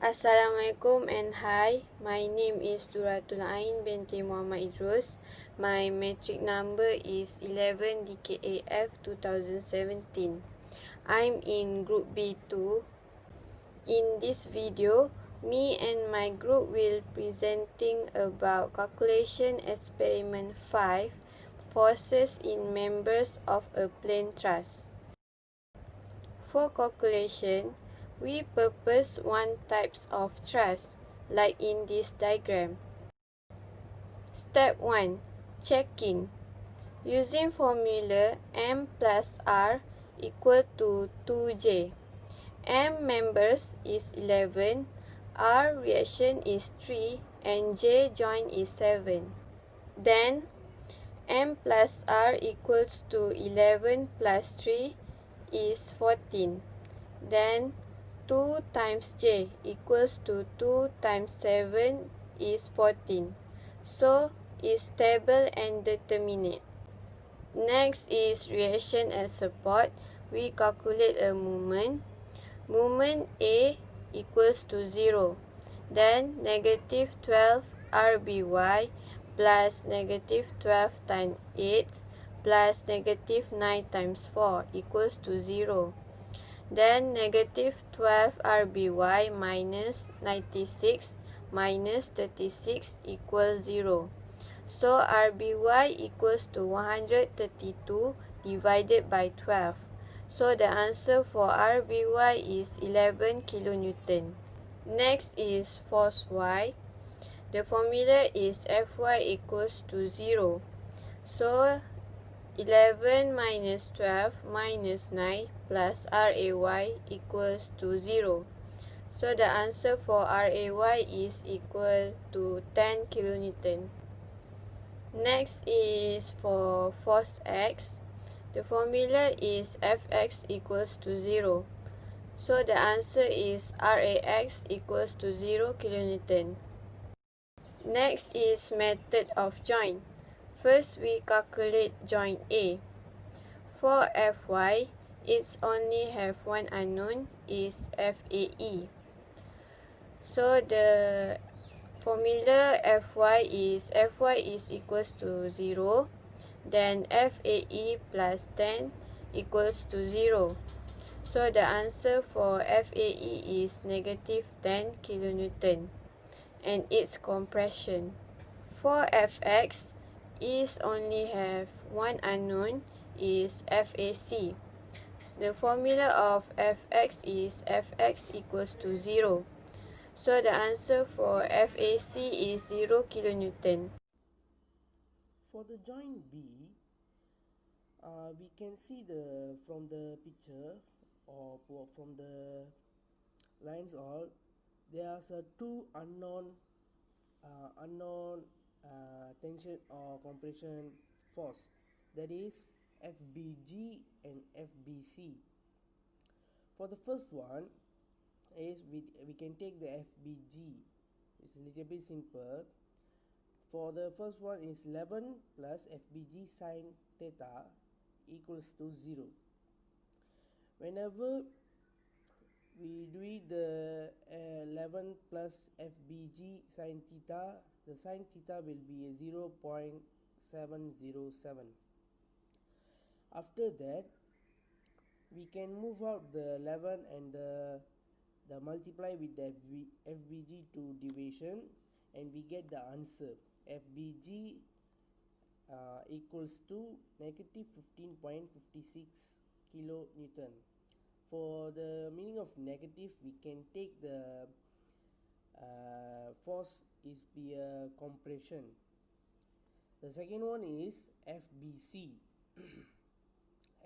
Assalamualaikum and hi, my name is Duratul Ain binti Muhammad Idrus. My matric number is 11 DKAF 2017. I'm in group B2. In this video, me and my group will presenting about calculation experiment 5, forces in members of a plane truss. For calculation, we purpose one types of truss, like in this diagram. Step 1. Checking. Using formula M plus R equal to 2J. M members is 11, R reaction is 3, and J join is 7. Then, M plus R equals to 11 plus 3 is 14. Then 2 times J equals to 2 times 7 is 14. So, is stable and determinate. Next is reaction and support. We calculate a moment. Moment A equals to 0. Then negative 12 RBY plus negative 12 times 8 plus negative 9 times 4 equals to 0. Then negative 12 RBY minus 96 minus 36 equals 0. So RBY equals to 132 divided by 12. So the answer for RBY is 11 kilonewton. Next is force Y. The formula is Fy equals to 0. So 11 minus 12 minus 9 plus RAY equals to 0. So the answer for RAY is equal to 10 kilonewton. Next is for force X. The formula is Fx equals to 0. So the answer is Rax equals to 0 kilonewton. Next is method of joint. First, we calculate joint A. For Fy, it's only have one unknown, is FAE. So the formula Fy is equals to 0. Then FAE plus 10 equals to 0. So the answer for FAE is negative 10 kilonewton. And its compression. For Fx, is only have one unknown, is FAC. The formula of Fx is Fx equals to 0. So the answer for FAC is 0 kilonewton. For the joint B, we can see from the picture or from the lines all, there are two unknown tension or compression force, that is FBG and FBC. For the first one is we can take the FBG. It's a little bit simple. For the first one is 11 plus FBG sine theta equals to 0. Whenever we do the 11 plus FBG sine theta, the sine theta will be 0.707. After that, we can move out the 11 and the multiply with the FBG to division, and we get the answer. FBG equals to negative 15.56 kilonewton. For the meaning of negative, we can take the force is be a compression. The second one is FBC.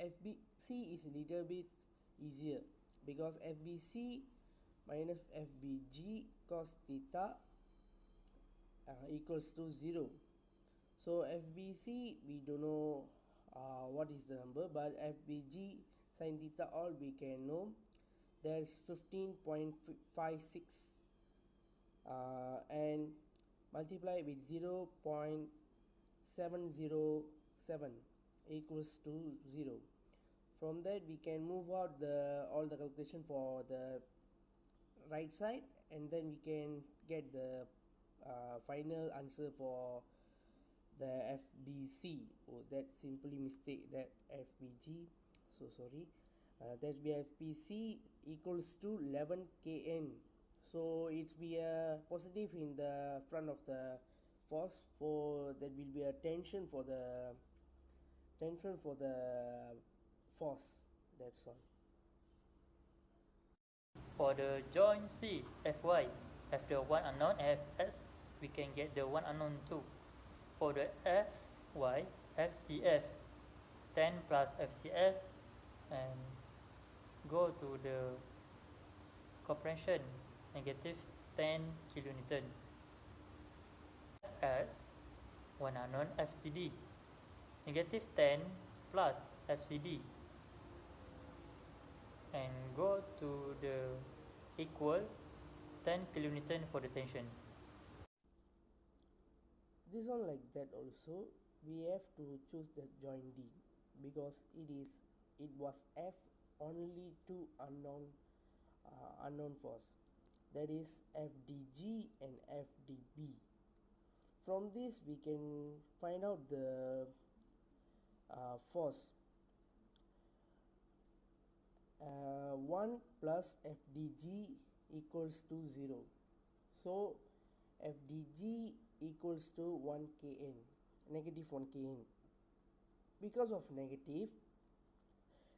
FBC is a little bit easier because FBC minus FBG cos theta equals to 0. So FBC we don't know what is the number, but FBG sin theta all we can know. There's 15.56 and multiply with 0.707 equals to 0. From that we can move out all the calculation for the right side, and then we can get the final answer for the FBC. Oh, that simply mistake, that FBG, so sorry. That's be FBC equals to 11 kN. So it's be a positive in the front of the force, for that will be a tension for the force. That's all. For the joint C, Fy, have the one unknown Fs, we can get the one unknown too. For the Fy, FCF, 10 plus FCF, and go to the compression, negative 10 kilonewton. Fs, one unknown FCD, negative 10 plus FCD, and go to the equal 10 kilonewton for the tension. This one like that also, we have to choose the joint D, because it was F only two unknown force, that is FDG and FDB. From this we can find out the force. 1 plus FDG equals to 0. So FDG equals to 1 kN, negative 1 kN. Because of negative,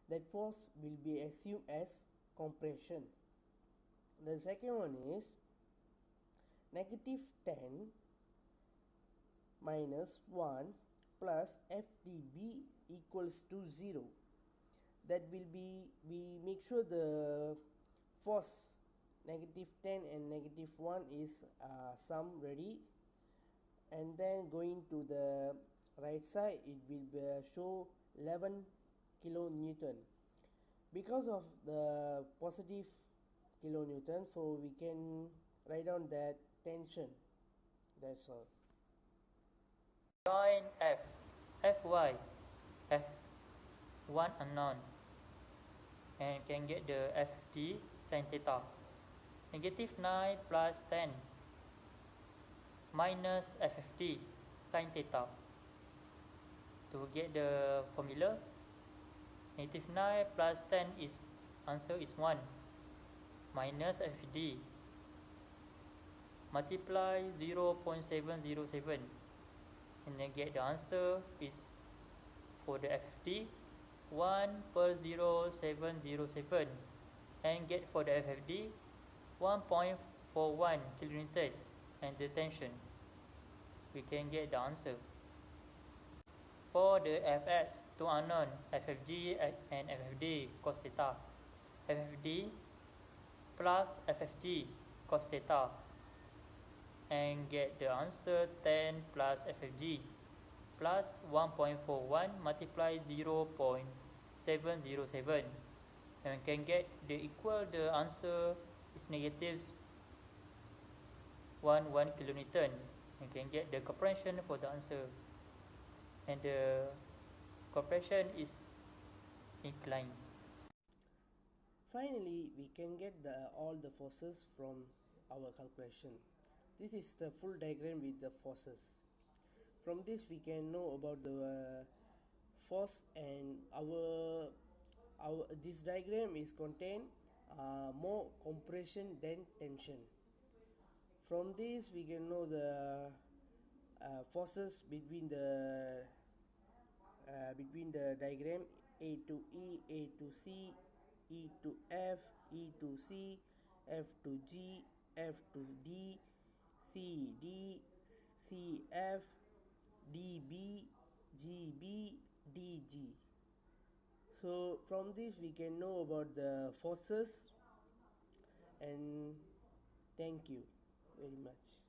that force will be assumed as compression. The second one is negative 10 minus 1 plus FDB equals to 0. That will be, we make sure the force negative 10 and negative 1 is sum ready, and then going to the right side it will show 11 kilonewton. Because of the positive kilonewton, so we can write down that tension. That's all. Join Fy, F1 unknown, and can get the Ft sin theta. Negative 9 plus 10 minus Fft sin theta. To get the formula, negative 9 plus 10 is answer is 1, minus Fd multiply 0.707, and then get the answer is, for the Fft, 1 per 0.707, and get for the FFD 1.41 kilonewton, and the tension, we can get the answer. For the Fs, two unknown, FFG and FFD cos theta. FFD plus FFG cos theta, and get the answer 10 plus FFG plus 1.41 multiply 0.707, and can get the equal, the answer is negative 1 kilonewton, and can get the compression for the answer, and the compression is inclined. Finally, we can get all the forces from our calculation. This is the full diagram with the forces. From this we can know about the force, and this diagram is contain more compression than tension. From this we can know the forces between the diagram A to E, A to C, E to F, E to C, F to G, F to D, C D, C F, D B, G B, D G. So from this we can know about the forces, and thank you very much.